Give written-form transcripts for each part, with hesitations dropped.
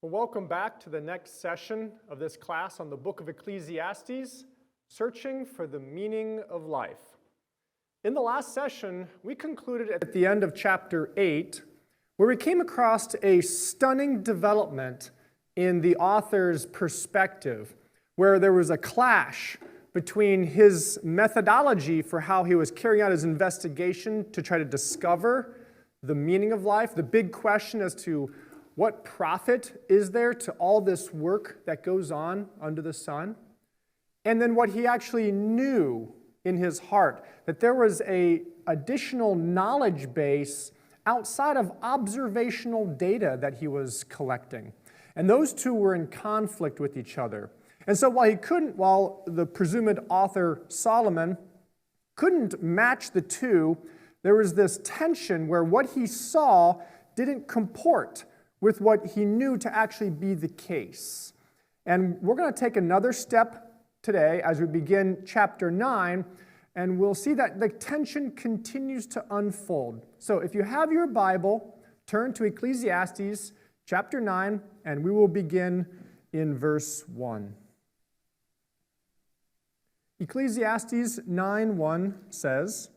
Well, welcome back to the next session of this class on the book of Ecclesiastes, Searching for the Meaning of Life. In the last session, we concluded at the end of chapter 8, where we came across a stunning development in the author's perspective, where there was a clash between his methodology for how he was carrying out his investigation to try to discover the meaning of life, the big question as to what profit is there to all this work that goes on under the sun? And then what he actually knew in his heart, that there was an additional knowledge base outside of observational data that he was collecting. And those two were in conflict with each other. And so while the presumed author Solomon couldn't match the two, there was this tension where what he saw didn't comport with what he knew to actually be the case. And we're going to take another step today as we begin chapter 9, and we'll see that the tension continues to unfold. So if you have your Bible, turn to Ecclesiastes chapter 9, and we will begin in verse 1. Ecclesiastes 9:1 says,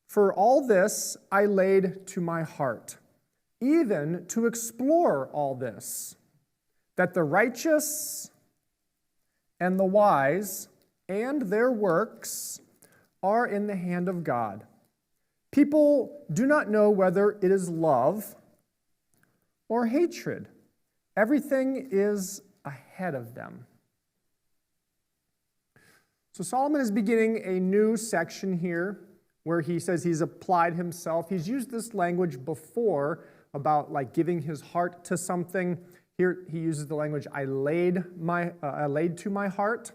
"For all this I laid to my heart, even to explore all this, that the righteous and the wise and their works are in the hand of God. People do not know whether it is love or hatred. Everything is ahead of them." So Solomon is beginning a new section here where he says he's applied himself. He's used this language before about like giving his heart to something. Here he uses the language, I laid to my heart.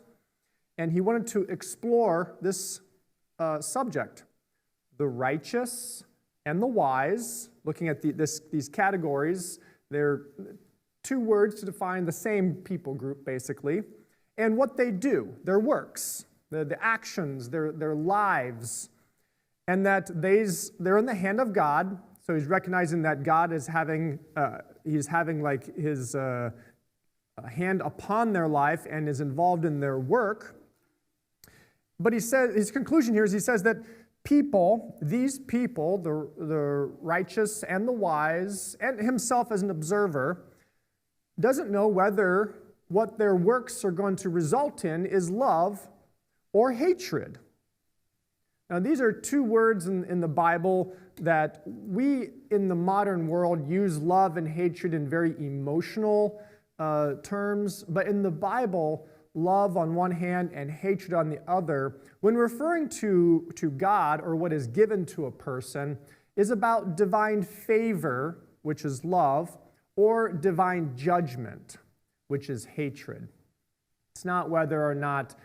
And he wanted to explore this subject. The righteous and the wise, looking at these categories, they're two words to define the same people group, basically. And what they do, their works, the actions, their lives, and that they're in the hand of God. So he's recognizing that God is having like his hand upon their life and is involved in their work. But he says his conclusion here is he says that these people, the righteous and the wise, and himself as an observer, doesn't know whether what their works are going to result in is love or hatred. Now, these are two words in the Bible that we in the modern world use love and hatred in very emotional terms, but in the Bible, love on one hand and hatred on the other, when referring to God or what is given to a person, is about divine favor, which is love, or divine judgment, which is hatred. It's not whether or not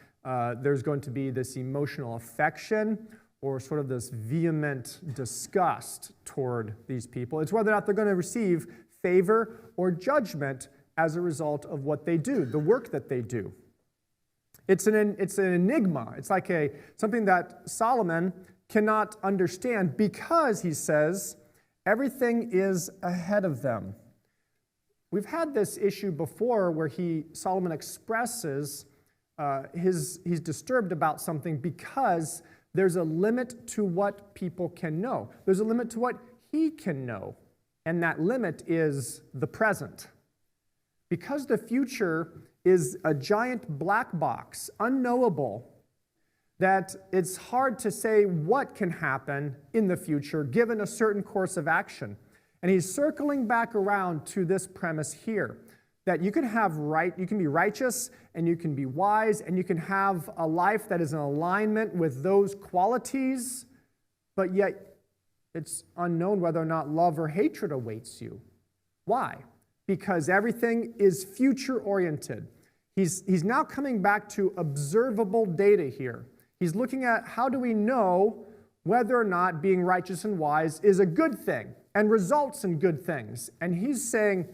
there's going to be this emotional affection or sort of this vehement disgust toward these people. It's whether or not they're going to receive favor or judgment as a result of what they do, the work that they do. It's an enigma. It's like something that Solomon cannot understand because, he says, everything is ahead of them. We've had this issue before where Solomon expresses he's disturbed about something because there's a limit to what people can know. There's a limit to what he can know, and that limit is the present. Because the future is a giant black box, unknowable, that it's hard to say what can happen in the future given a certain course of action. And he's circling back around to this premise here, that you can be righteous and you can be wise and you can have a life that is in alignment with those qualities, but yet it's unknown whether or not love or hatred awaits you. Why? Because everything is future-oriented. He's now coming back to observable data here. He's looking at how do we know whether or not being righteous and wise is a good thing and results in good things. And he's saying,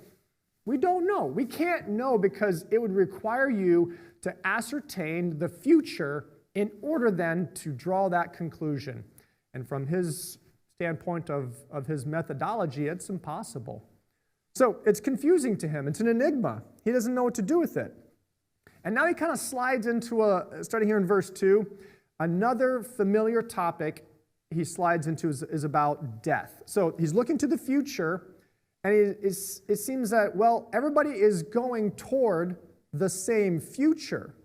we don't know. We can't know because it would require you to ascertain the future in order then to draw that conclusion. And from his standpoint of his methodology, it's impossible. So it's confusing to him. It's an enigma. He doesn't know what to do with it. And now he kind of slides into starting here in verse 2, another familiar topic he slides into is about death. So he's looking to the future, and it seems that, well, everybody is going toward the same future.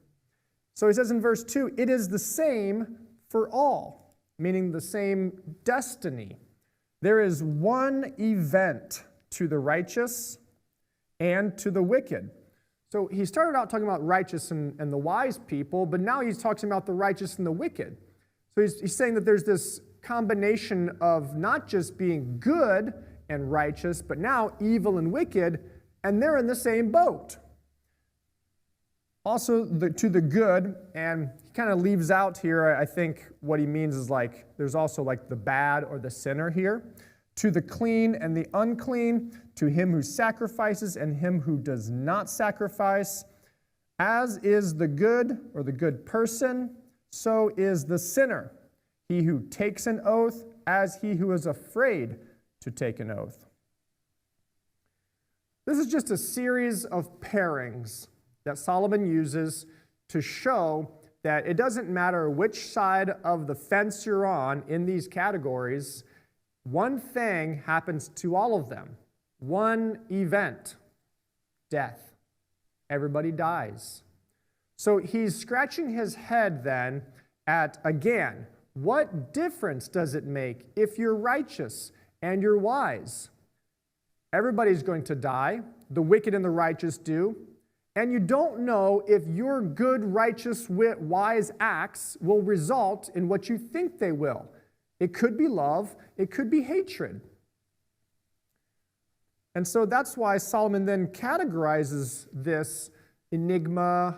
So he says in verse 2, it is the same for all, meaning the same destiny. There is one event to the righteous and to the wicked. So he started out talking about righteous and the wise people, but now he's talking about the righteous and the wicked. So he's saying that there's this combination of not just being good and righteous, but now evil and wicked, and they're in the same boat. Also, to the good, and he kind of leaves out here, I think what he means is like, there's also like the bad or the sinner here. To the clean and the unclean, to him who sacrifices and him who does not sacrifice. As is the good or the good person, so is the sinner. He who takes an oath, as he who is afraid to take an oath. This is just a series of pairings that Solomon uses to show that it doesn't matter which side of the fence you're on in these categories, one thing happens to all of them. One event, death. Everybody dies. So he's scratching his head then at, again, what difference does it make if you're righteous and you're wise? Everybody's going to die. The wicked and the righteous do. And you don't know if your good, righteous, wise acts will result in what you think they will. It could be love. It could be hatred. And so that's why Solomon then categorizes this enigma,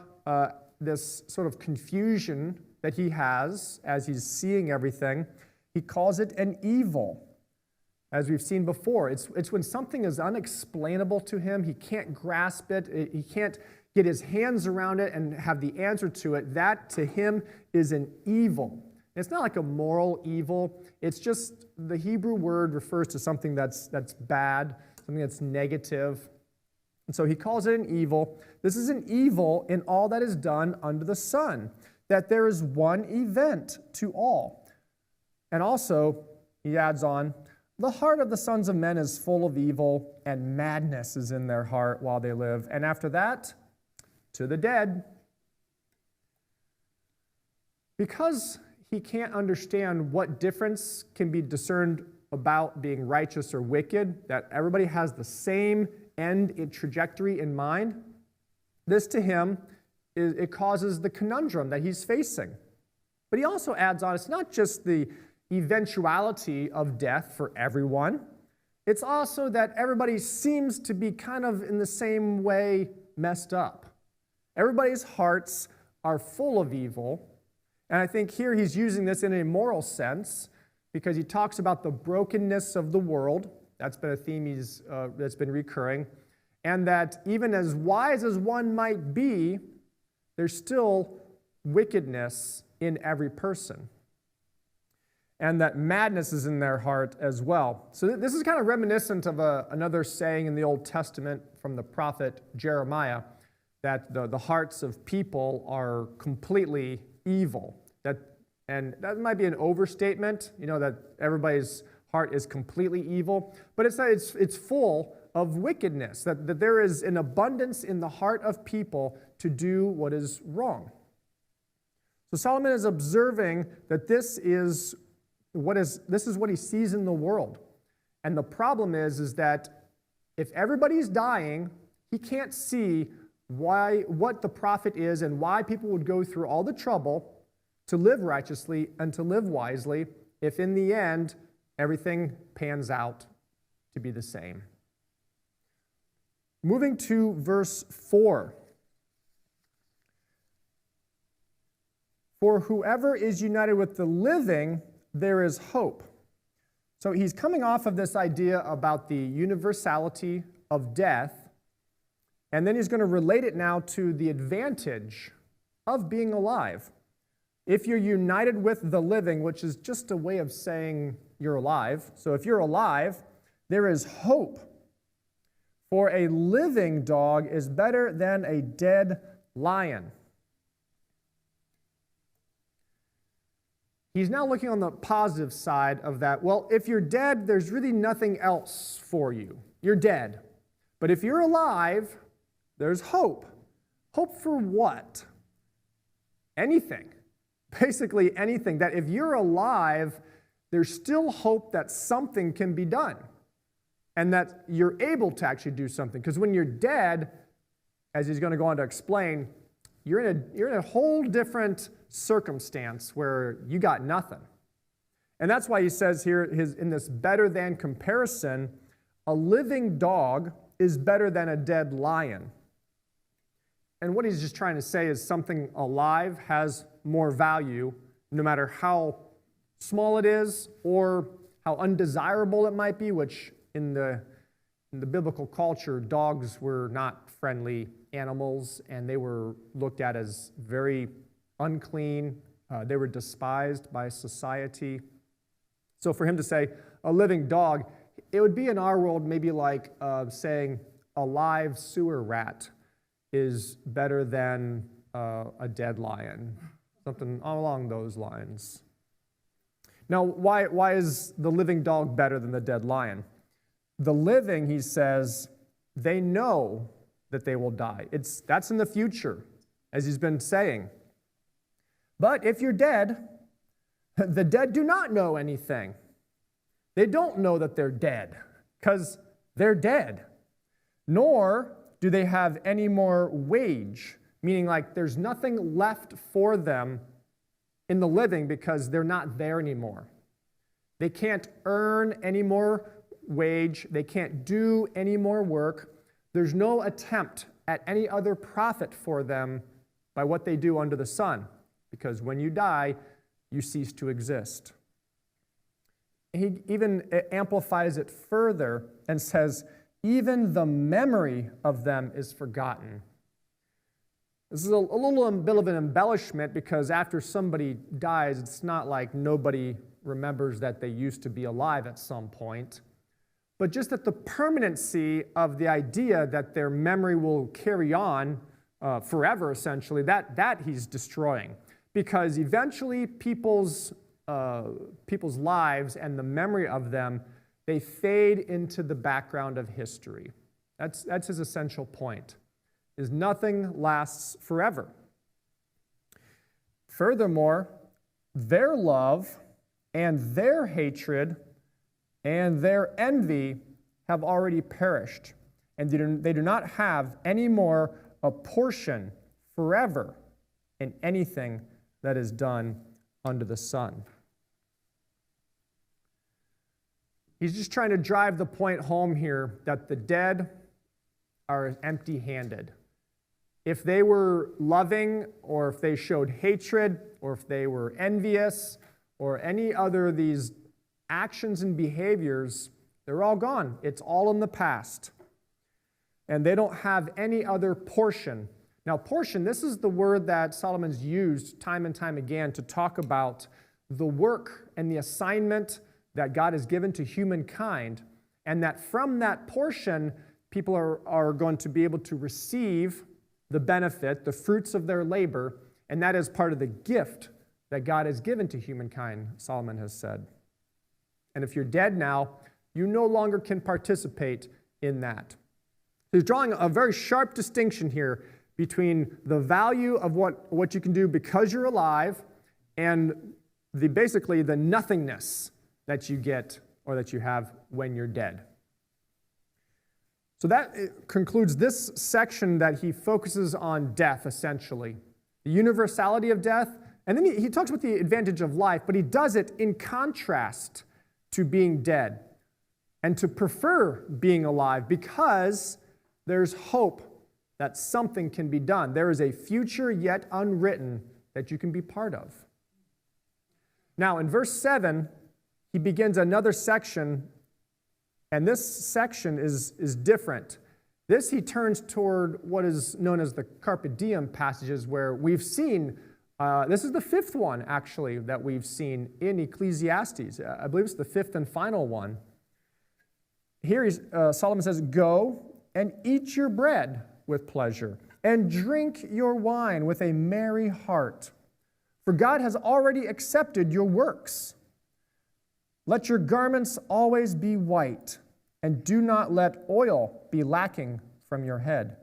this sort of confusion that he has as he's seeing everything. He calls it an evil. As we've seen before, it's when something is unexplainable to him, he can't grasp it, he can't get his hands around it and have the answer to it. That to him is an evil. It's not like a moral evil. It's just the Hebrew word refers to something that's bad, something that's negative. And so he calls it an evil. This is an evil in all that is done under the sun, that there is one event to all. And also, he adds on, the heart of the sons of men is full of evil, and madness is in their heart while they live. And after that, to the dead. Because he can't understand what difference can be discerned about being righteous or wicked, that everybody has the same end trajectory in mind, this to him, it causes the conundrum that he's facing. But he also adds on, it's not just the eventuality of death for everyone. It's also that everybody seems to be kind of in the same way messed up. Everybody's hearts are full of evil. And I think here he's using this in a moral sense because he talks about the brokenness of the world. That's been a theme that's been recurring. And that even as wise as one might be, there's still wickedness in every person. And that madness is in their heart as well. So this is kind of reminiscent of another saying in the Old Testament from the prophet Jeremiah, that the hearts of people are completely evil. And that might be an overstatement, that everybody's heart is completely evil, but it's full of wickedness, that there is an abundance in the heart of people to do what is wrong. So Solomon is observing that this is what he sees in the world. And the problem is that if everybody's dying, he can't see what the profit is and why people would go through all the trouble to live righteously and to live wisely if in the end everything pans out to be the same. Moving to verse 4. For whoever is united with the living, there is hope. So he's coming off of this idea about the universality of death, and then he's going to relate it now to the advantage of being alive. If you're united with the living, which is just a way of saying you're alive, so if you're alive, there is hope. For a living dog is better than a dead lion. He's now looking on the positive side of that. Well, if you're dead, there's really nothing else for you. You're dead. But if you're alive, there's hope. Hope for what? Anything. Basically anything. That if you're alive, there's still hope that something can be done and that you're able to actually do something. Because when you're dead, as he's going to go on to explain, you're in a whole different circumstance where you got nothing. And that's why he says here in this better than comparison, a living dog is better than a dead lion. And what he's just trying to say is something alive has more value, no matter how small it is or how undesirable it might be, which in the biblical culture, dogs were not friendly animals, and they were looked at as very unclean. They were despised by society. So for him to say a living dog, it would be in our world maybe like saying a live sewer rat is better than a dead lion, something along those lines. Now, why is the living dog better than the dead lion? The living, he says, they know that they will die. That's in the future, as he's been saying. But if you're dead, the dead do not know anything. They don't know that they're dead, because they're dead. Nor do they have any more wage, meaning like there's nothing left for them in the living because they're not there anymore. They can't earn any more wage. They can't do any more work. There's no attempt at any other profit for them by what they do under the sun, because when you die, you cease to exist. He even amplifies it further and says, even the memory of them is forgotten. This is a little bit of an embellishment, because after somebody dies, it's not like nobody remembers that they used to be alive at some point, but just that the permanency of the idea that their memory will carry on forever, essentially, that he's destroying. Because eventually people's lives and the memory of them, they fade into the background of history. That's his essential point, is nothing lasts forever. Furthermore, their love and their hatred and their envy have already perished, and they do not have any more a portion forever in anything that is done under the sun. He's just trying to drive the point home here that the dead are empty-handed. If they were loving, or if they showed hatred, or if they were envious, or any other of these actions and behaviors, they're all gone. It's all in the past. And they don't have any other portion. Now, portion, this is the word that Solomon's used time and time again to talk about the work and the assignment that God has given to humankind, and that from that portion, people are going to be able to receive the benefit, the fruits of their labor, and that is part of the gift that God has given to humankind, Solomon has said. And if you're dead now, you no longer can participate in that. He's drawing a very sharp distinction here between the value of what you can do because you're alive and basically the nothingness that you get or that you have when you're dead. So that concludes this section that he focuses on death, essentially. The universality of death, and then he talks about the advantage of life, but he does it in contrast to being dead and to prefer being alive, because there's hope that something can be done. There is a future yet unwritten that you can be part of. Now, in verse 7, he begins another section, and this section is different. This he turns toward what is known as the Carpe Diem passages, where we've seen, this is the fifth one, actually, that we've seen in Ecclesiastes. I believe it's the fifth and final one. Here Solomon says, "Go, and eat your bread with pleasure, and drink your wine with a merry heart. For God has already accepted your works. Let your garments always be white, and do not let oil be lacking from your head.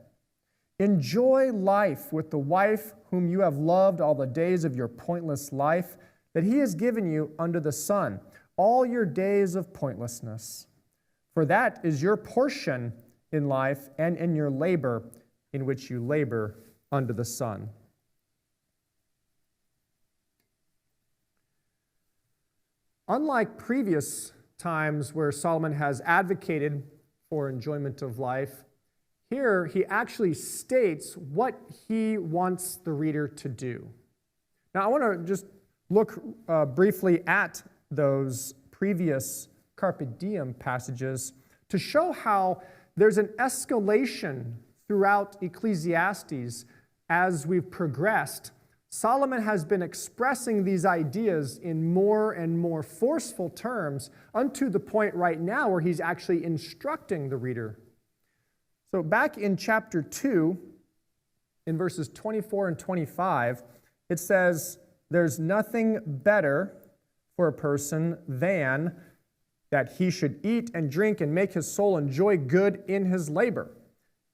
Enjoy life with the wife whom you have loved all the days of your pointless life that he has given you under the sun, all your days of pointlessness. For that is your portion in life and in your labor in which you labor under the sun. Unlike previous times where Solomon has advocated for enjoyment of life, here he actually states what he wants the reader to do. Now I want to just look briefly at those previous Carpe Diem passages to show how there's an escalation throughout Ecclesiastes as we've progressed. Solomon has been expressing these ideas in more and more forceful terms unto the point right now where he's actually instructing the reader. So back in chapter 2, in verses 24 and 25, it says, "There's nothing better for a person than that he should eat and drink and make his soul enjoy good in his labor.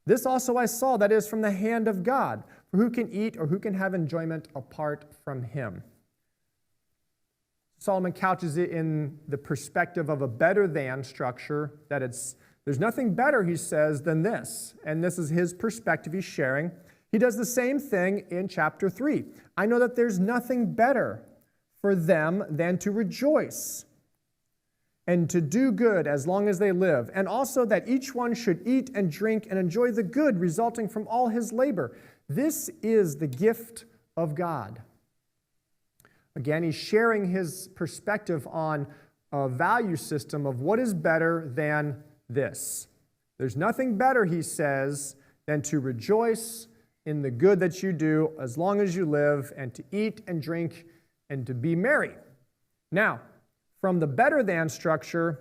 This also I saw, that is from the hand of God. For who can eat or who can have enjoyment apart from him?" Solomon couches it in the perspective of a better than structure, that there's nothing better, he says, than this. And this is his perspective he's sharing. He does the same thing in chapter 3. "I know that there's nothing better for them than to rejoice and to do good as long as they live, and also that each one should eat and drink and enjoy the good resulting from all his labor. This is the gift of God." Again, he's sharing his perspective on a value system of what is better than this. There's nothing better, he says, than to rejoice in the good that you do as long as you live, and to eat and drink and to be merry. Now, from the better than structure,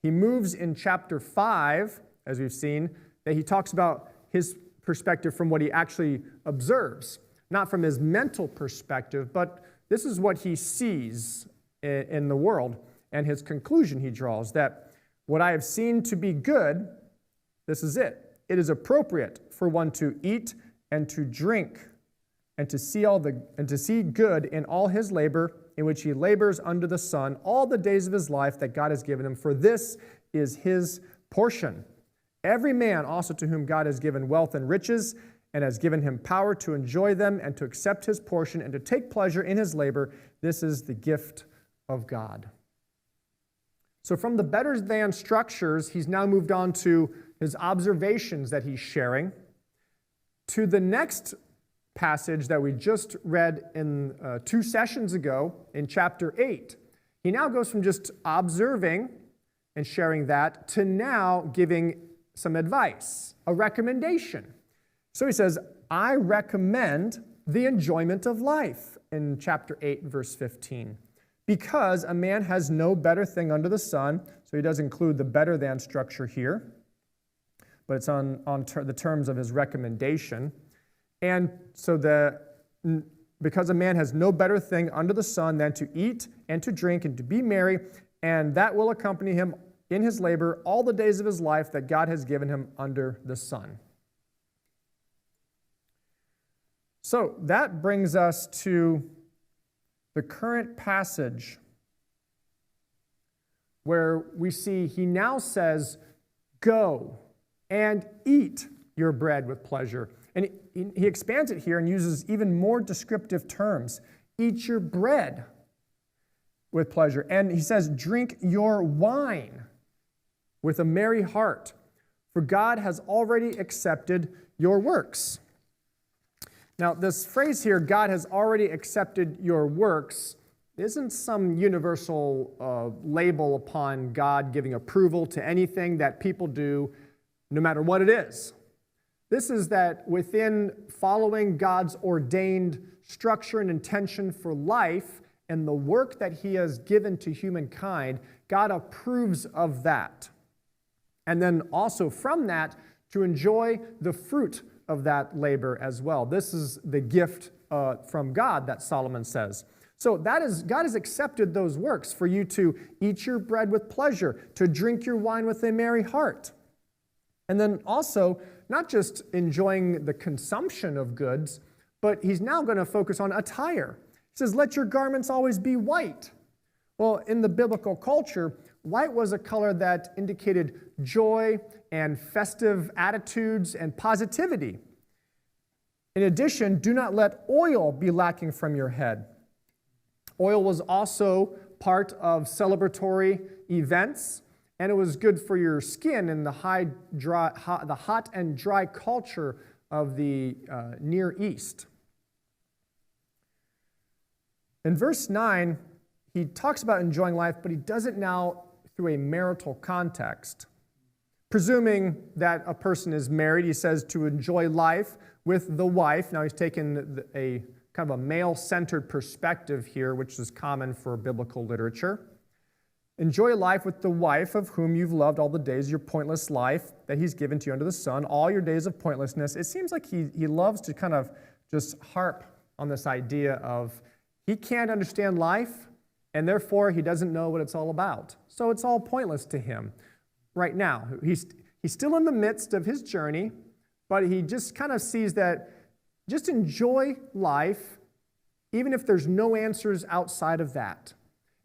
he moves in chapter 5, as we've seen, that he talks about his perspective from what he actually observes, not from his mental perspective, but this is what he sees in the world, and his conclusion he draws, that what I have seen to be good, this is it. It is appropriate for one to eat and to drink and to see good in all his labor in which he labors under the sun all the days of his life that God has given him, for this is his portion. Every man also to whom God has given wealth and riches and has given him power to enjoy them and to accept his portion and to take pleasure in his labor, this is the gift of God. So from the better than structures, he's now moved on to his observations that he's sharing, to the next passage that we just read in 2 sessions ago in chapter 8. He now goes from just observing and sharing that to now giving some advice, a recommendation. So he says, I recommend the enjoyment of life in chapter 8, verse 15. Because a man has no better thing under the sun, so he does include the better than structure here, but it's on the terms of his recommendation. And so because a man has no better thing under the sun than to eat and to drink and to be merry, and that will accompany him in his labor all the days of his life that God has given him under the sun. So that brings us to the current passage where we see he now says, go and eat your bread with pleasure. And he expands it here and uses even more descriptive terms. Eat your bread with pleasure. And he says, drink your wine with a merry heart, for God has already accepted your works. Now, this phrase here, God has already accepted your works, isn't some universal label upon God giving approval to anything that people do, no matter what it is. This is that within following God's ordained structure and intention for life and the work that he has given to humankind, God approves of that. And then also from that, to enjoy the fruit of that labor as well. This is the gift from God that Solomon says. So God has accepted those works for you to eat your bread with pleasure, to drink your wine with a merry heart. And then also, not just enjoying the consumption of goods, but he's now going to focus on attire. He says, let your garments always be white. Well, in the biblical culture, white was a color that indicated joy and festive attitudes and positivity. In addition, do not let oil be lacking from your head. Oil was also part of celebratory events, and it was good for your skin in the hot and dry culture of the Near East. In verse 9, he talks about enjoying life, but he does it now through a marital context. Presuming that a person is married, he says to enjoy life with the wife. Now he's taken a kind of a male-centered perspective here, which is common for biblical literature. Enjoy life with the wife of whom you've loved all the days of your pointless life that he's given to you under the sun, all your days of pointlessness. It seems like he loves to kind of just harp on this idea of he can't understand life, and therefore he doesn't know what it's all about. So it's all pointless to him right now. He's still in the midst of his journey, but he just kind of sees that just enjoy life, even if there's no answers outside of that.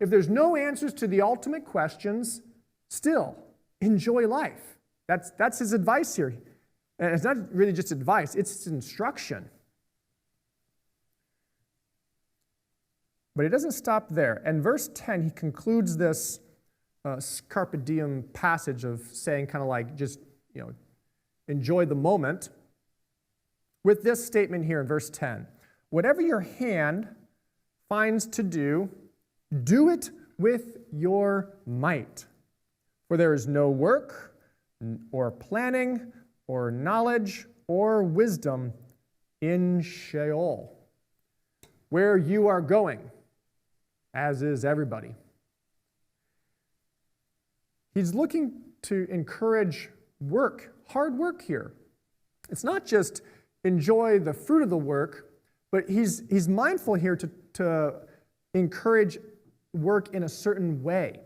If there's no answers to the ultimate questions, still enjoy life. That's his advice here. And it's not really just advice, it's his instruction. But it doesn't stop there. In verse 10, he concludes this carpe diem passage of saying kind of like just, enjoy the moment with this statement here in verse 10. Whatever your hand finds to do, do it with your might. For there is no work or planning or knowledge or wisdom in Sheol, where you are going, as is everybody. He's looking to encourage work, hard work here. It's not just enjoy the fruit of the work, but he's mindful here to encourage work in a certain way.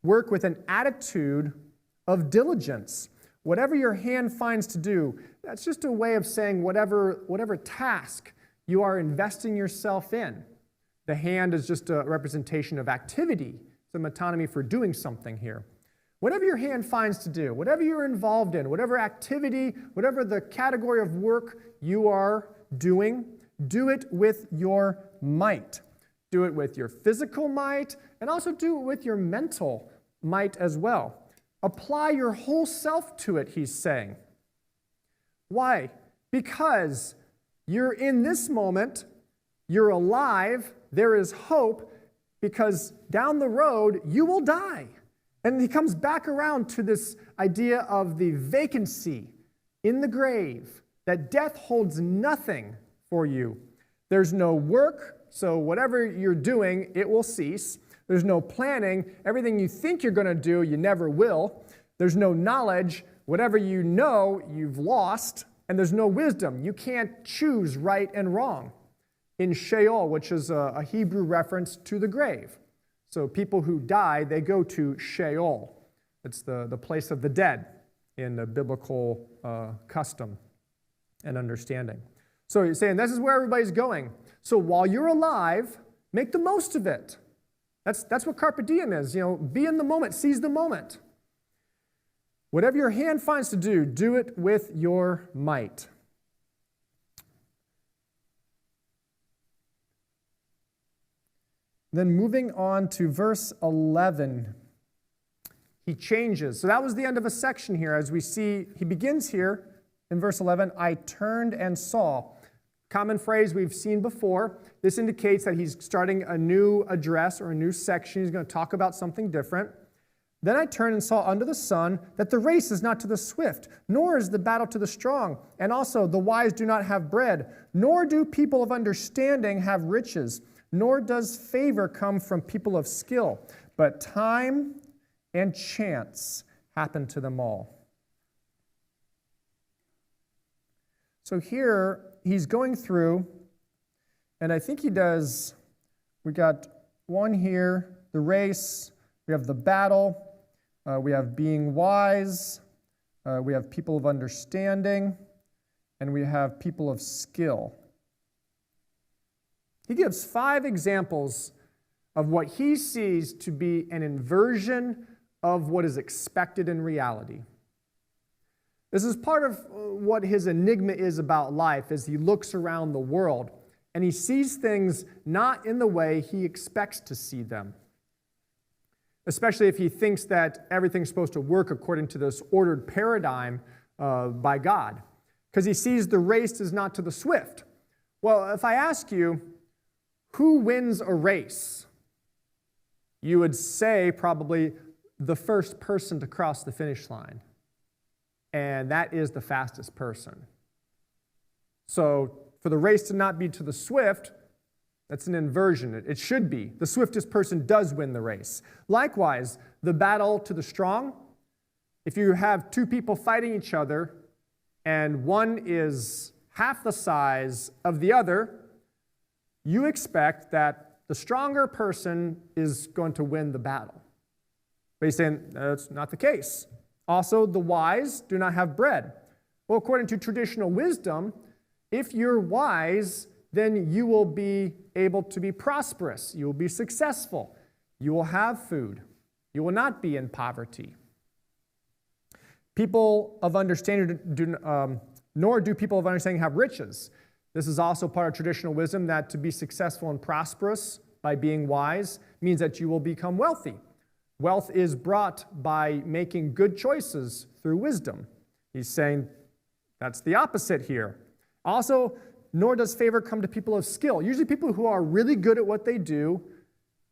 Work with an attitude of diligence. Whatever your hand finds to do, that's just a way of saying whatever task you are investing yourself in. The hand is just a representation of activity. It's a metonymy for doing something here. Whatever your hand finds to do, whatever you're involved in, whatever activity, whatever the category of work you are doing, do it with your might. Do it with your physical might, and also do it with your mental might as well. Apply your whole self to it, he's saying. Why? Because you're in this moment, you're alive, there is hope, because down the road you will die. And he comes back around to this idea of the vacancy in the grave, that death holds nothing for you. There's no work, so whatever you're doing, it will cease. There's no planning. Everything you think you're going to do, you never will. There's no knowledge. Whatever you know, you've lost. And there's no wisdom. You can't choose right and wrong. In Sheol, which is a Hebrew reference to the grave. So people who die, they go to Sheol. It's the place of the dead in the biblical custom and understanding. So he's saying this is where everybody's going. So while you're alive, make the most of it. That's what carpe diem is. Be in the moment, seize the moment. Whatever your hand finds to do, do it with your might. Then moving on to verse 11, he changes. So that was the end of a section here. As we see, he begins here in verse 11, I turned and saw. Common phrase we've seen before. This indicates that he's starting a new address or a new section. He's going to talk about something different. Then I turned and saw under the sun that the race is not to the swift, nor is the battle to the strong. And also the wise do not have bread, nor do people of understanding have riches. Nor does favor come from people of skill, but time and chance happen to them all. So here, he's going through, and I think he does, we got one here, the race, we have the battle, we have being wise, we have people of understanding, and we have people of skill. He gives 5 examples of what he sees to be an inversion of what is expected in reality. This is part of what his enigma is about life as he looks around the world and he sees things not in the way he expects to see them. Especially if he thinks that everything's supposed to work according to this ordered paradigm by God. Because he sees the race is not to the swift. Well, if I ask you, who wins a race? You would say probably the first person to cross the finish line. And that is the fastest person. So for the race to not be to the swift, that's an inversion. It should be. The swiftest person does win the race. Likewise, the battle to the strong, if you have 2 people fighting each other and one is half the size of the other, you expect that the stronger person is going to win the battle. But he's saying that's not the case. Also, the wise do not have bread. Well, according to traditional wisdom, if you're wise, then you will be able to be prosperous. You will be successful. You will have food. You will not be in poverty. People of understanding nor do people of understanding have riches. This is also part of traditional wisdom, that to be successful and prosperous by being wise means that you will become wealthy. Wealth is brought by making good choices through wisdom. He's saying that's the opposite here. Also, nor does favor come to people of skill. Usually people who are really good at what they do,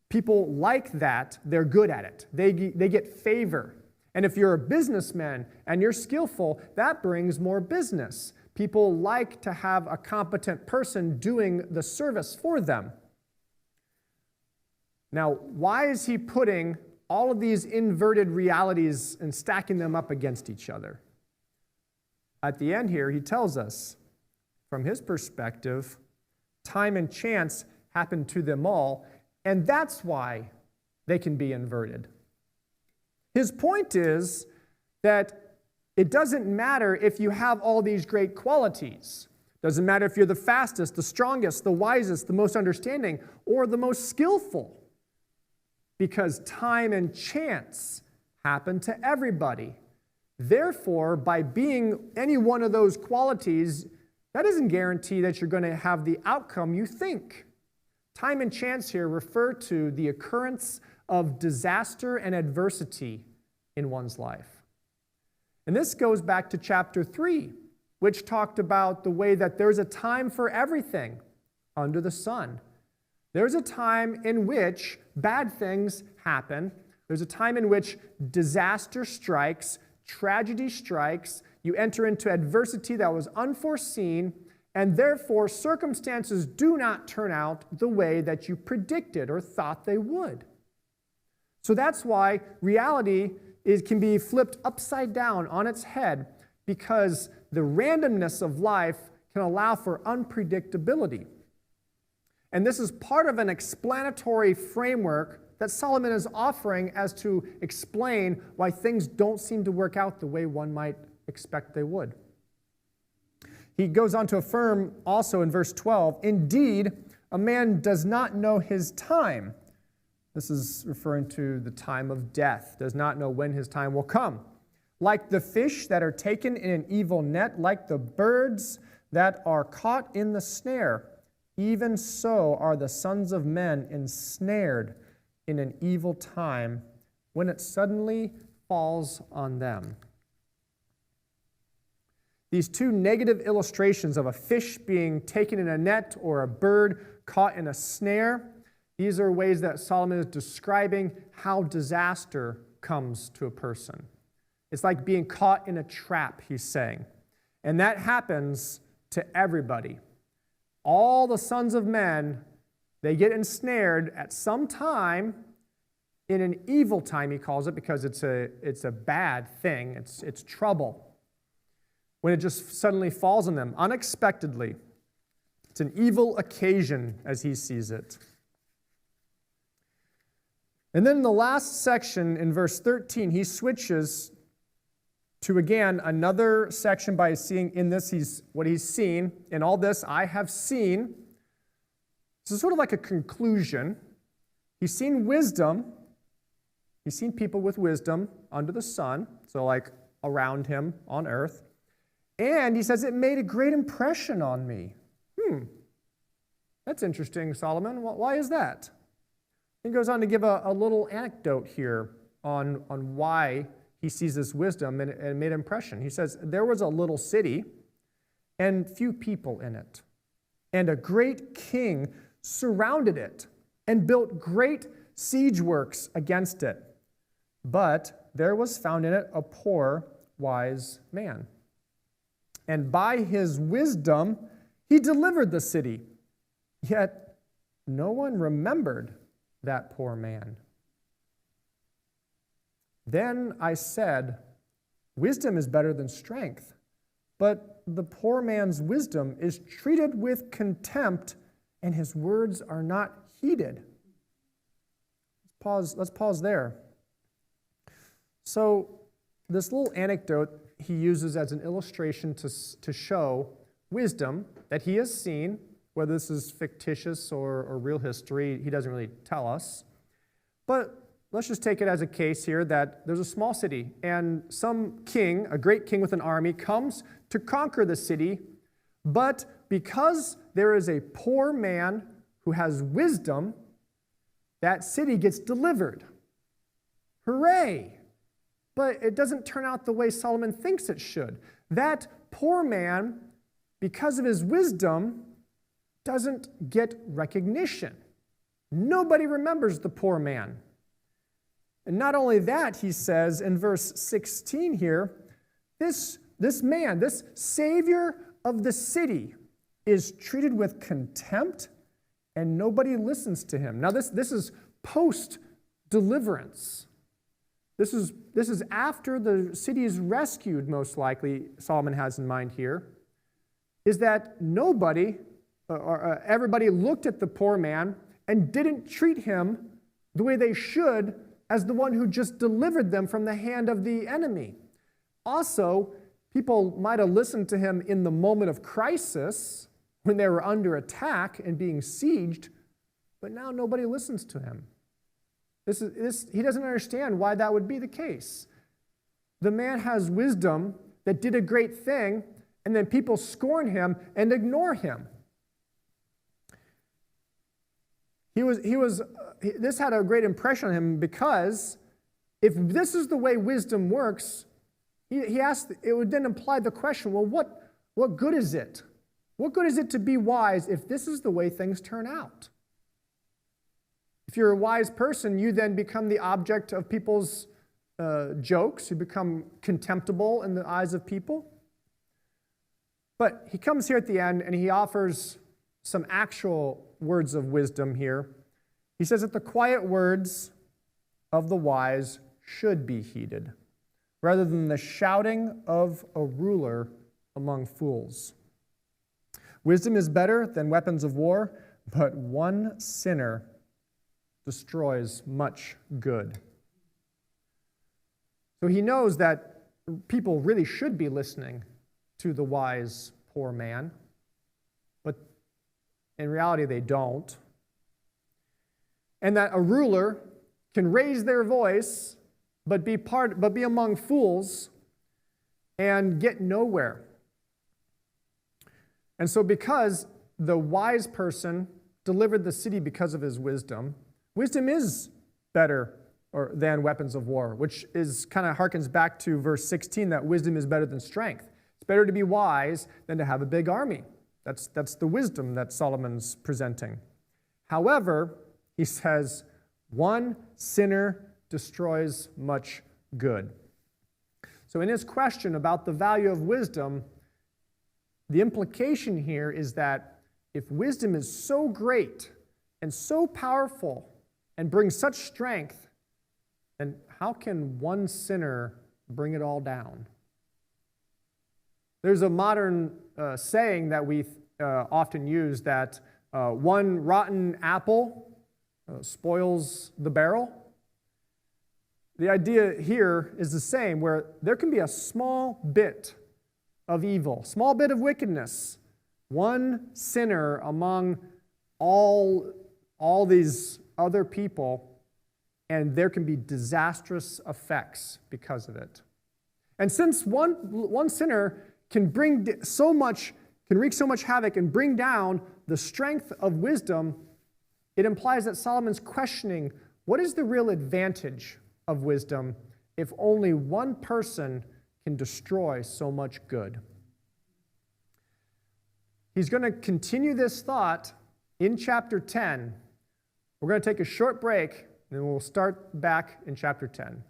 people like that, they're good at it. They get favor. And if you're a businessman and you're skillful, that brings more business. People like to have a competent person doing the service for them. Now, why is he putting all of these inverted realities and stacking them up against each other? At the end here, he tells us, from his perspective, time and chance happen to them all, and that's why they can be inverted. His point is that it doesn't matter if you have all these great qualities. It doesn't matter if you're the fastest, the strongest, the wisest, the most understanding, or the most skillful. Because time and chance happen to everybody. Therefore, by being any one of those qualities, that doesn't guarantee that you're going to have the outcome you think. Time and chance here refer to the occurrence of disaster and adversity in one's life. And this goes back to chapter 3, which talked about the way that there's a time for everything under the sun. There's a time in which bad things happen. There's a time in which disaster strikes, tragedy strikes. You enter into adversity that was unforeseen, and therefore circumstances do not turn out the way that you predicted or thought they would. So that's why reality can be flipped upside down on its head, because the randomness of life can allow for unpredictability. And this is part of an explanatory framework that Solomon is offering as to explain why things don't seem to work out the way one might expect they would. He goes on to affirm also in verse 12, "Indeed, a man does not know his time." This is referring to the time of death, does not know when his time will come. "Like the fish that are taken in an evil net, like the birds that are caught in the snare, even so are the sons of men ensnared in an evil time when it suddenly falls on them." These 2 negative illustrations of a fish being taken in a net or a bird caught in a snare, these are ways that Solomon is describing how disaster comes to a person. It's like being caught in a trap, he's saying. And that happens to everybody. All the sons of men, they get ensnared at some time, in an evil time, he calls it, because it's a bad thing. It's trouble. when it just suddenly falls on them, unexpectedly. It's an evil occasion as he sees it. And then in the last section, in verse 13, he switches to, again, another section by seeing in this, what he's seen. In all this I have seen. This is sort of like a conclusion. He's seen wisdom. He's seen people with wisdom under the sun, so like around him on earth. And he says, it made a great impression on me. That's interesting, Solomon. Why is that? He goes on to give a little anecdote here on why he sees this wisdom and it made an impression. He says, there was a little city and few people in it, and a great king surrounded it and built great siege works against it. But there was found in it a poor, wise man. And by his wisdom he delivered the city. Yet no one remembered that poor man. Then I said, wisdom is better than strength, but the poor man's wisdom is treated with contempt, and his words are not heeded. Let's pause there. So this little anecdote he uses as an illustration to show wisdom that he has seen. Whether this is fictitious or real history, he doesn't really tell us. But let's just take it as a case here that there's a small city, and some king, a great king with an army, comes to conquer the city, but because there is a poor man who has wisdom, that city gets delivered. Hooray! But it doesn't turn out the way Solomon thinks it should. That poor man, because of his wisdom, doesn't get recognition. Nobody remembers the poor man. And not only that, he says in verse 16 here, this man, this savior of the city, is treated with contempt, and nobody listens to him. Now this is post-deliverance. This is after the city is rescued, most likely, Solomon has in mind here, is that nobody or everybody looked at the poor man and didn't treat him the way they should as the one who just delivered them from the hand of the enemy. Also, people might have listened to him in the moment of crisis when they were under attack and being sieged, but now nobody listens to him. He doesn't understand why that would be the case. The man has wisdom that did a great thing, and then people scorn him and ignore him. This had a great impression on him because if this is the way wisdom works, he asked, it would then imply the question, well, what good is it? What good is it to be wise if this is the way things turn out? If you're a wise person, you then become the object of people's jokes. You become contemptible in the eyes of people. But he comes here at the end and he offers some actual words of wisdom here. He says that the quiet words of the wise should be heeded, rather than the shouting of a ruler among fools. Wisdom is better than weapons of war, but one sinner destroys much good. So he knows that people really should be listening to the wise poor man, but in reality they don't. And that a ruler can raise their voice but be among fools and get nowhere. And so because the wise person delivered the city because of his wisdom, wisdom is better than weapons of war, which is kind of harkens back to verse 16, that wisdom is better than strength. It's better to be wise than to have a big army. That's the wisdom that Solomon's presenting. However, he says, one sinner destroys much good. So in his question about the value of wisdom, the implication here is that if wisdom is so great and so powerful and brings such strength, then how can one sinner bring it all down? There's a modern saying that we often use that one rotten apple spoils the barrel. The idea here is the same, where there can be a small bit of evil, small bit of wickedness, one sinner among all these other people, and there can be disastrous effects because of it. And since one sinner can wreak so much havoc and bring down the strength of wisdom, it implies that Solomon's questioning, what is the real advantage of wisdom if only one person can destroy so much good? He's going to continue this thought in chapter 10. We're going to take a short break, and then we'll start back in chapter 10.